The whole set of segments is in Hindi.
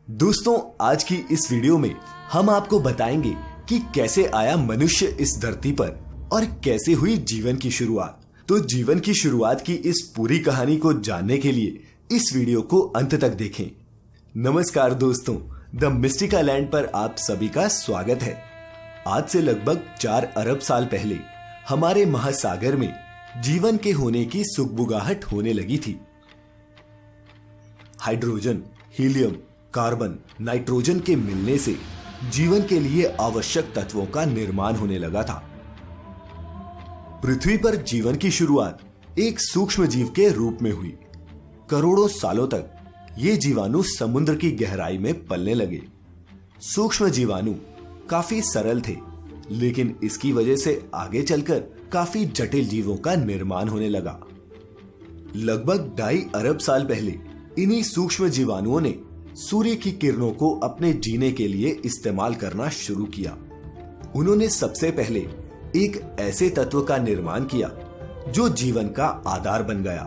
दोस्तों, आज की इस वीडियो में हम आपको बताएंगे कि कैसे आया मनुष्य इस धरती पर और कैसे हुई जीवन की शुरुआत। तो जीवन की शुरुआत की इस पूरी कहानी को जानने के लिए इस वीडियो को अंत तक देखें। नमस्कार दोस्तों, द मिस्टिका लैंड पर आप सभी का स्वागत है। आज से लगभग 4 अरब साल पहले हमारे महासागर में जीवन के होने की सुगबुगाहट होने लगी थी। हाइड्रोजन, हीलियम, कार्बन, नाइट्रोजन के मिलने से जीवन के लिए आवश्यक तत्वों का निर्माण होने लगा था। पृथ्वी पर जीवन की शुरुआत एक सूक्ष्म जीव के रूप में हुई। करोड़ों सालों तक ये जीवाणु समुद्र की गहराई में पलने लगे। सूक्ष्म जीवाणु काफी सरल थे, लेकिन इसकी वजह से आगे चलकर काफी जटिल जीवों का निर्माण होने लगा। लगभग 2.5 अरब साल पहले इन्हीं सूक्ष्म जीवाणुओं ने सूर्य की किरणों को अपने जीने के लिए इस्तेमाल करना शुरू किया। उन्होंने सबसे पहले एक ऐसे तत्व का निर्माण किया जो जीवन का आधार बन गया।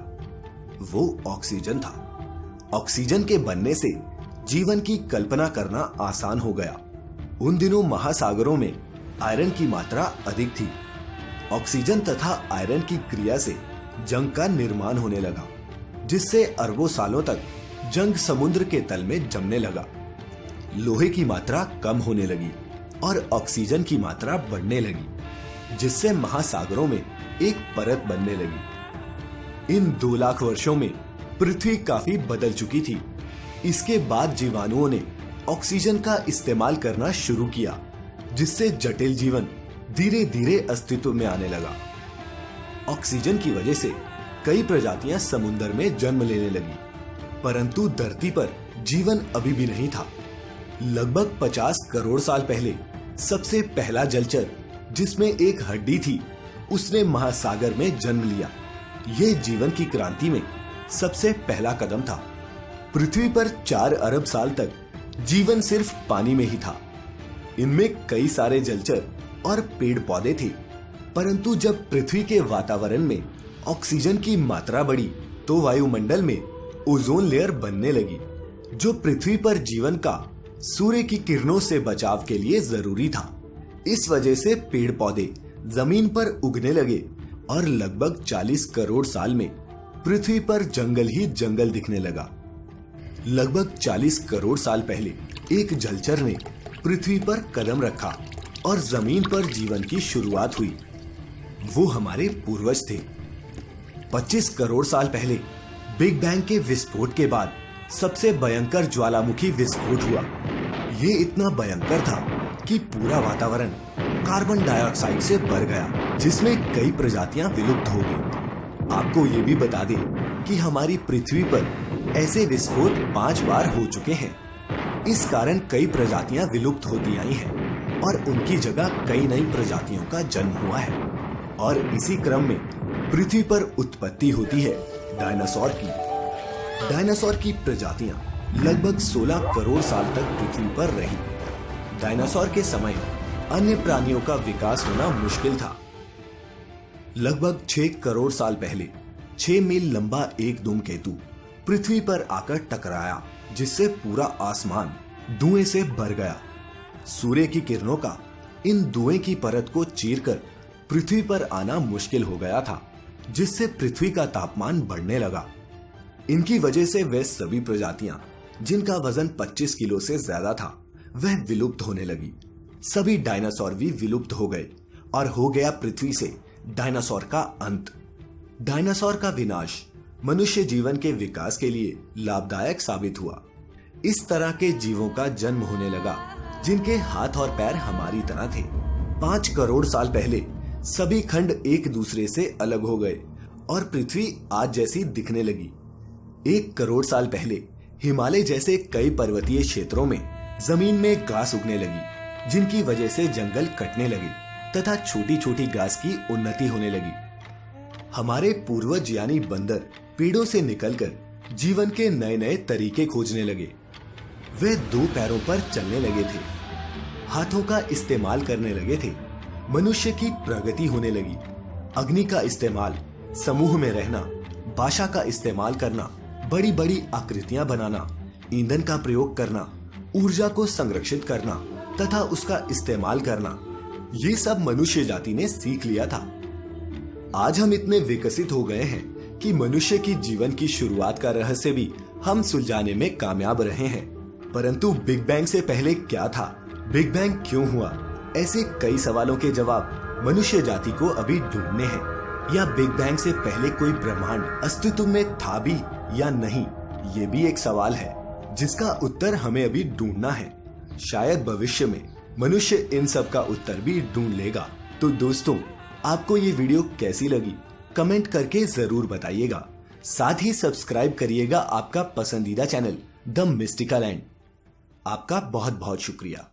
वो ऑक्सीजन था। ऑक्सीजन के बनने से जीवन की कल्पना करना आसान हो गया। उन दिनों महासागरों में आयरन की मात्रा अधिक थी। ऑक्सीजन तथा आयरन की क्रिया से जंग का निर्माण होने लगा, जिससे अरबों सालों तक जंग समुद्र के तल में जमने लगा। लोहे की मात्रा कम होने लगी और ऑक्सीजन की मात्रा बढ़ने लगी, जिससे महासागरों में एक परत बनने लगी। इन 2 लाख वर्षों में पृथ्वी काफी बदल चुकी थी। इसके बाद जीवाणुओं ने ऑक्सीजन का इस्तेमाल करना शुरू किया, जिससे जटिल जीवन धीरे धीरे अस्तित्व में आने लगा। ऑक्सीजन की वजह से कई प्रजातियां समुद्र में जन्म लेने लगी, परंतु धरती पर जीवन अभी भी नहीं था। लगभग 50 करोड़ साल पहले सबसे पहला जलचर, जिसमें एक हड्डी थी, उसने महासागर में जन्म लिया। यह जीवन की क्रांति में सबसे पहला कदम था। पृथ्वी पर 4 अरब साल तक जीवन सिर्फ पानी में ही था। इनमें कई सारे जलचर और पेड़ पौधे थे, परंतु जब पृथ्वी के वातावरण में ऑक्सीजन की मात्रा बढ़ी तो वायुमंडल में ओजोन लेयर बनने लगी, जो पृथ्वी पर जीवन का सूर्य की किरणों से बचाव के लिए जरूरी था। इस वजह से पेड़ पौधे जमीन पर उगने लगे और लगभग 40 करोड़ साल में पृथ्वी पर जंगल ही जंगल दिखने लगा। लगभग 40 करोड़ साल पहले एक जलचर ने पृथ्वी पर कदम रखा और जमीन पर जीवन की शुरुआत हुई। वो हमारे पूर्वज थे। 25 करोड़ साल पहले बिग बैंग के विस्फोट के बाद सबसे भयंकर ज्वालामुखी विस्फोट हुआ। ये इतना भयंकर था कि पूरा वातावरण कार्बन डाइऑक्साइड से भर गया, जिसमें कई प्रजातियां विलुप्त हो गई। आपको ये भी बता दें कि हमारी पृथ्वी पर ऐसे विस्फोट 5 बार हो चुके हैं। इस कारण कई प्रजातियां विलुप्त होती आई हैं और उनकी जगह कई नई प्रजातियों का जन्म हुआ है। और इसी क्रम में पृथ्वी पर उत्पत्ति होती है डायनासोर की। डायनासोर की प्रजातियां लगभग 16 करोड़ साल तक पृथ्वी पर रही। डायनासोर के समय अन्य प्राणियों का विकास होना मुश्किल था। लगभग 6 करोड़ साल पहले 6 मील लंबा एक धूमकेतु पृथ्वी पर आकर टकराया, जिससे पूरा आसमान धुएं से भर गया। सूर्य की किरणों का इन धुएं की परत को चीरकर पृथ्वी पर आना मुश्किल हो गया था, जिससे पृथ्वी का तापमान बढ़ने लगा। इनकी वजह से वे सभी प्रजातियां जिनका वजन 25 किलो से ज्यादा था, वह विलुप्त होने लगी। सभी डायनासोर भी विलुप्त हो गए और हो गया पृथ्वी से डायनासोर का अंत। डायनासोर का विनाश मनुष्य जीवन के विकास के लिए लाभदायक साबित हुआ। इस तरह के जीवों का जन्म होने लगा जिनके हाथ और पैर हमारी तरह थे। 5 करोड़ साल पहले सभी खंड एक दूसरे से अलग हो गए और पृथ्वी आज जैसी दिखने लगी। 1 करोड़ साल पहले हिमालय जैसे कई पर्वतीय क्षेत्रों में जमीन में घास उगने लगी, जिनकी वजह से जंगल कटने लगे तथा छोटी छोटी घास की उन्नति होने लगी। हमारे पूर्वज यानी बंदर पेड़ों से निकलकर जीवन के नए नए तरीके खोजने लगे। वे 2 पैरों पर चलने लगे थे, हाथों का इस्तेमाल करने लगे थे। मनुष्य की प्रगति होने लगी। अग्नि का इस्तेमाल, समूह में रहना, भाषा का इस्तेमाल करना, बड़ी बड़ी आकृतियां बनाना, ईंधन का प्रयोग करना ऊर्जा को संरक्षित करना तथा उसका इस्तेमाल करना, ये सब मनुष्य जाति ने सीख लिया था। आज हम इतने विकसित हो गए हैं कि मनुष्य की जीवन की शुरुआत का रहस्य भी हम सुलझाने में कामयाब रहे हैं। परंतु बिग बैंग से पहले क्या था, बिग बैंग क्यों हुआ, ऐसे कई सवालों के जवाब मनुष्य जाति को अभी ढूंढने हैं। या बिग बैंग से पहले कोई ब्रह्मांड अस्तित्व में था भी या नहीं, ये भी एक सवाल है जिसका उत्तर हमें अभी ढूंढना है। शायद भविष्य में मनुष्य इन सब का उत्तर भी ढूंढ लेगा। तो दोस्तों, आपको ये वीडियो कैसी लगी कमेंट करके जरूर बताइएगा। साथ ही सब्सक्राइब करिएगा आपका पसंदीदा चैनल द मिस्टिकल एंड। आपका बहुत बहुत शुक्रिया।